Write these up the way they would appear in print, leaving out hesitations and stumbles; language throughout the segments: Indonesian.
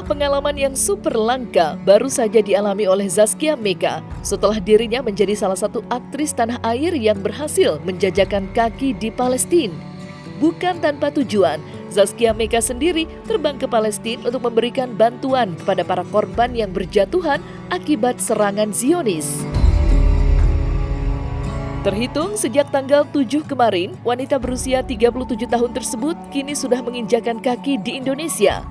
Pengalaman yang super langka baru saja dialami oleh Zaskia Meka setelah dirinya menjadi salah satu aktris tanah air yang berhasil menjajakan kaki di Palestina. Bukan tanpa tujuan, Zaskia Meka sendiri terbang ke Palestina untuk memberikan bantuan kepada para korban yang berjatuhan akibat serangan Zionis. Terhitung sejak tanggal 7 kemarin, wanita berusia 37 tahun tersebut kini sudah menginjakan kaki di Indonesia.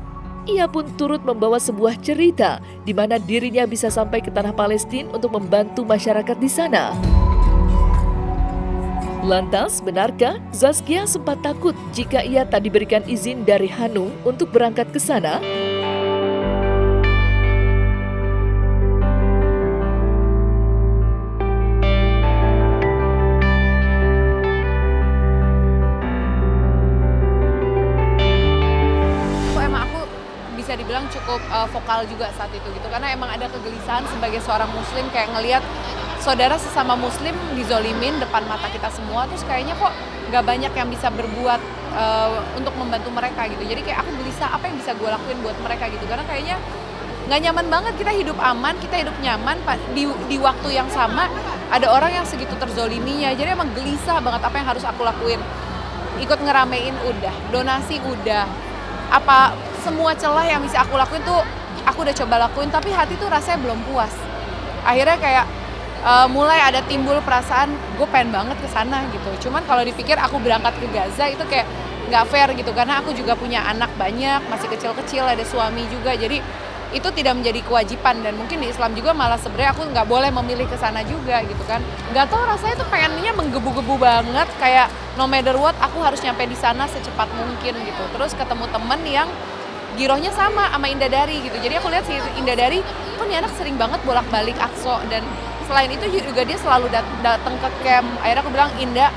Ia pun turut membawa sebuah cerita di mana dirinya bisa sampai ke tanah Palestina untuk membantu masyarakat di sana. Lantas, benarkah Zaskia sempat takut jika ia tak diberikan izin dari Hanung untuk berangkat ke sana? Bisa dibilang cukup vokal juga saat itu gitu, karena emang ada kegelisahan sebagai seorang muslim, kayak ngelihat saudara sesama muslim dizolimin depan mata kita semua, terus kayaknya kok nggak banyak yang bisa berbuat untuk membantu mereka gitu. Jadi kayak aku gelisah, apa yang bisa gue lakuin buat mereka gitu, karena kayaknya nggak nyaman banget kita hidup aman, kita hidup nyaman, di waktu yang sama ada orang yang segitu terzoliminya. Jadi emang gelisah banget apa yang harus aku lakuin. Ikut ngeramein udah, donasi udah, apa semua celah yang bisa aku lakuin tuh aku udah coba lakuin, tapi hati tuh rasanya belum puas. Akhirnya kayak mulai ada timbul perasaan gue pengen banget ke sana gitu. Cuman kalau dipikir aku berangkat ke Gaza itu kayak nggak fair gitu, karena aku juga punya anak banyak, masih kecil-kecil, ada suami juga. Jadi itu tidak menjadi kewajiban, dan mungkin di Islam juga malah sebenarnya aku nggak boleh memilih ke sana juga gitu kan. Nggak tahu, rasanya tuh pengennya menggebu-gebu banget, kayak no matter what aku harus nyampe di sana secepat mungkin gitu. Terus ketemu temen yang girohnya sama Indah Dari gitu. Jadi aku lihat si Indah Dari, kok nih anak sering banget bolak-balik Aqsa, dan selain itu juga dia selalu datang ke camp. Akhirnya aku bilang, Indah,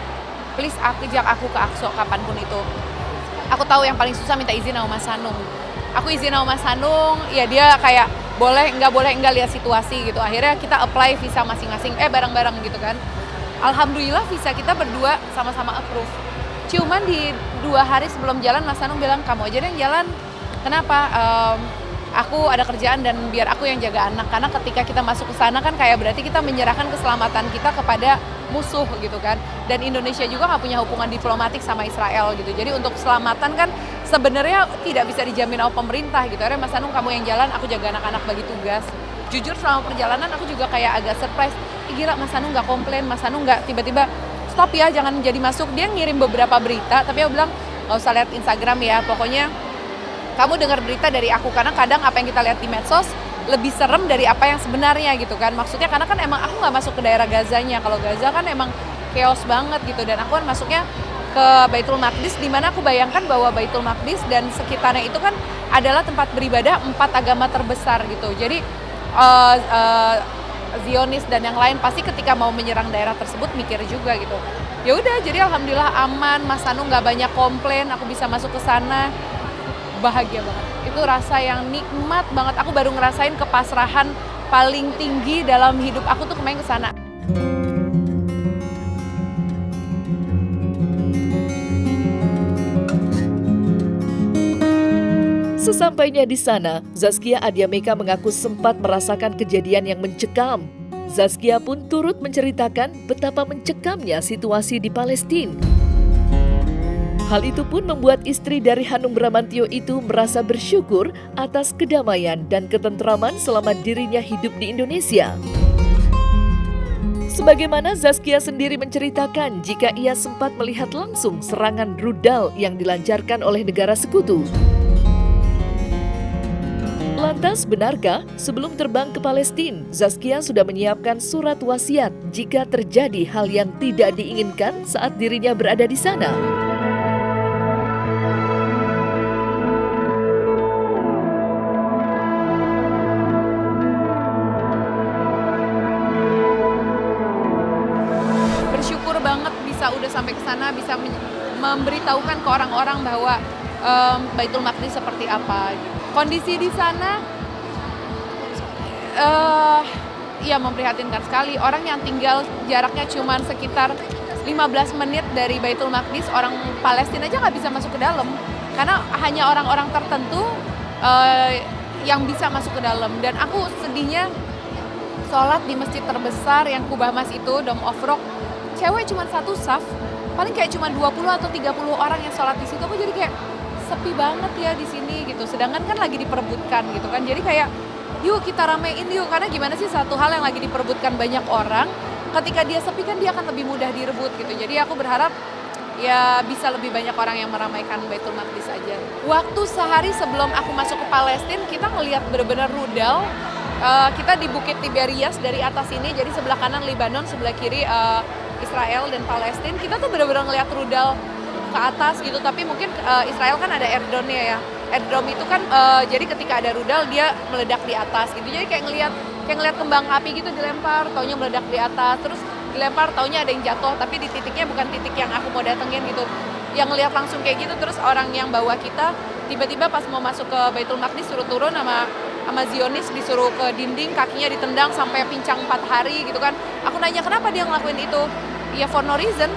please ajak aku ke Aqsa kapanpun itu. Aku tahu yang paling susah minta izin sama Mas Hanung. Aku izin sama Mas Hanung, ya dia kayak boleh enggak lihat situasi gitu. Akhirnya kita apply visa masing-masing, bareng-bareng gitu kan. Alhamdulillah visa kita berdua sama-sama approve. Cuman di 2 hari sebelum jalan Mas Hanung bilang, kamu aja deh yang jalan. Kenapa? Aku ada kerjaan dan biar aku yang jaga anak. Karena ketika kita masuk ke sana kan kayak berarti kita menyerahkan keselamatan kita kepada musuh gitu kan. Dan Indonesia juga nggak punya hubungan diplomatik sama Israel gitu. Jadi untuk keselamatan kan sebenarnya tidak bisa dijamin oleh pemerintah gitu. Akhirnya Mas Hanung, kamu yang jalan, aku jaga anak-anak, bagi tugas. Jujur selama perjalanan aku juga kayak agak surprise. Gila, Mas Hanung nggak komplain, Mas Hanung nggak tiba-tiba stop ya, jangan jadi masuk. Dia ngirim beberapa berita, tapi aku bilang nggak usah lihat Instagram ya, pokoknya kamu dengar berita dari aku, karena kadang apa yang kita lihat di medsos lebih serem dari apa yang sebenarnya gitu kan. Maksudnya karena kan emang aku nggak masuk ke daerah Gazanya. Kalau Gaza kan emang chaos banget gitu, dan aku kan masuknya ke Baitul Maqdis, di mana aku bayangkan bahwa Baitul Maqdis dan sekitarnya itu kan adalah tempat beribadah 4 agama terbesar gitu. Jadi Zionis dan yang lain pasti ketika mau menyerang daerah tersebut mikir juga gitu. Ya udah, jadi alhamdulillah aman, Mas Hanung nggak banyak komplain, aku bisa masuk ke sana. Bahagia banget. Itu rasa yang nikmat banget. Aku baru ngerasain kepasrahan paling tinggi dalam hidup aku tuh kemarin ke sana. Sesampainya di sana, Zaskia Adia Meka mengaku sempat merasakan kejadian yang mencekam. Zaskia pun turut menceritakan betapa mencekamnya situasi di Palestina. Hal itu pun membuat istri dari Hanung Bramantyo itu merasa bersyukur atas kedamaian dan ketentraman selama dirinya hidup di Indonesia. Sebagaimana Zaskia sendiri menceritakan jika ia sempat melihat langsung serangan rudal yang dilancarkan oleh negara sekutu. Lantas, benarkah sebelum terbang ke Palestina, Zaskia sudah menyiapkan surat wasiat jika terjadi hal yang tidak diinginkan saat dirinya berada di sana? Bersyukur banget bisa udah sampai ke sana, bisa memberitahukan ke orang-orang bahwa Baitul Maqdis seperti apa. Kondisi di sana ya memprihatinkan sekali. Orang yang tinggal jaraknya cuma sekitar 15 menit dari Baitul Maqdis, orang Palestina aja nggak bisa masuk ke dalam. Karena hanya orang-orang tertentu yang bisa masuk ke dalam. Dan aku sedihnya sholat di masjid terbesar yang Kubah Mas itu, Dome of Rock, cewek cuma satu saf, paling kayak cuma 20 atau 30 orang yang sholat di situ. Aku jadi kayak sepi banget ya di sini gitu. Sedangkan kan lagi diperebutkan gitu kan. Jadi kayak yuk kita ramein yuk, karena gimana sih satu hal yang lagi diperebutkan banyak orang, ketika dia sepi kan dia akan lebih mudah direbut gitu. Jadi aku berharap ya bisa lebih banyak orang yang meramaikan Baitul Maqdis aja. Waktu sehari sebelum aku masuk ke Palestina, kita ngelihat benar-benar rudal. Kita di Bukit Tiberias dari atas ini, jadi sebelah kanan Lebanon, sebelah kiri Israel dan Palestina. Kita tuh benar-benar ngelihat rudal ke atas gitu, tapi mungkin Israel kan ada airdrome-nya ya. Airdrome itu kan jadi ketika ada rudal dia meledak di atas gitu. Jadi kayak ngelihat kembang api gitu dilempar, taunya meledak di atas, terus dilempar taunya ada yang jatuh, tapi di titiknya bukan titik yang aku mau datengin gitu. Yang ngelihat langsung kayak gitu, terus orang yang bawa kita tiba-tiba pas mau masuk ke Baitul Maqdis suruh turun sama Zionis, disuruh ke dinding, kakinya ditendang sampai pincang 4 hari gitu kan. Aku nanya kenapa dia ngelakuin itu, ya for no reason,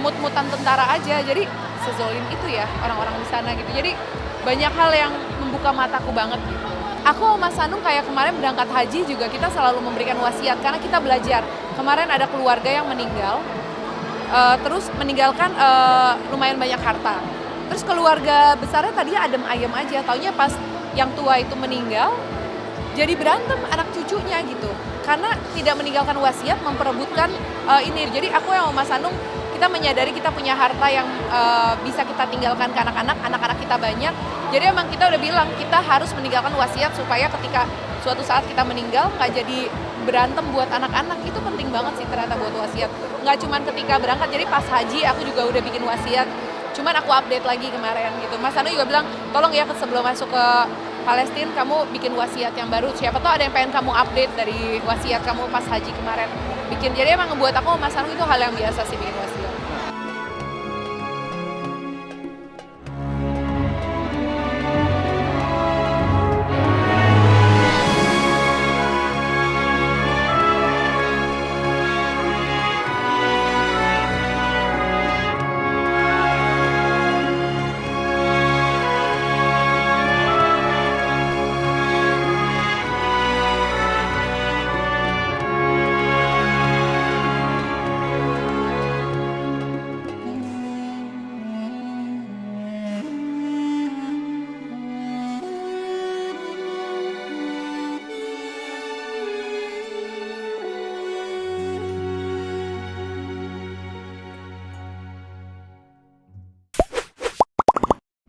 mut-mutan tentara aja. Jadi sezolim itu ya orang-orang di sana gitu. Jadi banyak hal yang membuka mataku banget gitu. Aku sama Mas Anung kayak kemarin berangkat haji juga kita selalu memberikan wasiat karena kita belajar. Kemarin ada keluarga yang meninggal, terus meninggalkan lumayan banyak harta. Terus keluarga besarnya tadinya adem ayem aja, taunya pas yang tua itu meninggal, jadi berantem anak cucunya gitu. Karena tidak meninggalkan wasiat, memperebutkan ini. Jadi aku yang sama Mas Anung, kita menyadari kita punya harta yang bisa kita tinggalkan ke anak-anak kita banyak. Jadi emang kita udah bilang, kita harus meninggalkan wasiat supaya ketika suatu saat kita meninggal, nggak jadi berantem buat anak-anak. Itu penting banget sih ternyata buat wasiat. Nggak cuman ketika berangkat, jadi pas haji aku juga udah bikin wasiat. Cuman aku update lagi kemarin gitu. Mas Anu juga bilang, tolong ya sebelum masuk ke Palestina kamu bikin wasiat yang baru. Siapa tahu ada yang pengen kamu update dari wasiat kamu pas haji kemarin bikin. Jadi emang ngebuat aku Mas Anu itu hal yang biasa sih bikin wasiat.